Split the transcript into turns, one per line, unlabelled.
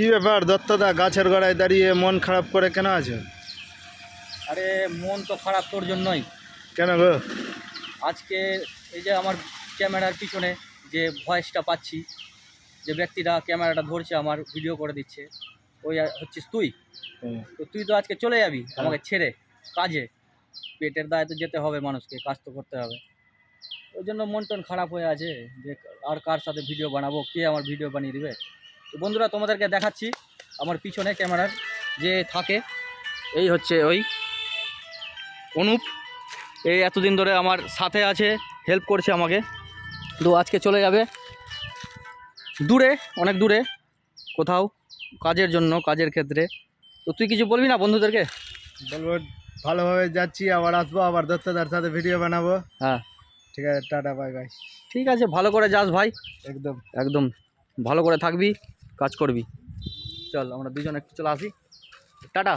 কি ব্যাপার দত্তদা, গাছের গোড়ায় দাঁড়িয়ে মন খারাপ করে কেন আছো?
আরে মন তো খারাপ তোর জন্যই।
কেন গো?
আজকে এই যে আমার ক্যামেরার পিছনে যে ভয়েসটা পাচ্ছি, যে ব্যক্তিটা ক্যামেরাটা ধরছে আমার ভিডিও করে দিচ্ছে, ওই হচ্ছিস তুই। তো তুই তো আজকে চলে যাবি আমাকে ছেড়ে কাজে। পেটের দায়ে তো যেতে হবে, মানুষকে কাজ তো করতে হবে। ওই জন্য মন টন খারাপ হয়ে আছে যে আর কার সাথে ভিডিও বানাবো, কে আমার ভিডিও বানিয়ে দিবে। তো বন্ধুরা, তোমাদেরকে দেখাচ্ছি আমার পিছনে ক্যামেরার যে থাকে, এই হচ্ছে ওই অনুপ। এই এতদিন ধরে আমার সাথে আছে, হেল্প করছে আমাকে। তো আজকে চলে যাবে দূরে, অনেক দূরে কোথাও, কাজের জন্য, কাজের ক্ষেত্রে। তো তুই কিছু বলবি না বন্ধুদেরকে?
বলবো ভালোভাবে যাচ্ছি, আবার আসবো, আবার দত্তদার সাথে ভিডিও বানাবো।
হ্যাঁ
ঠিক আছে, টাটা বাই বাই।
ঠিক আছে, ভালো করে যাস ভাই,
একদম
একদম ভালো করে থাকবি, কাজ করবি। চল আমরা দুজনে একটু চলে আসি, টাটা।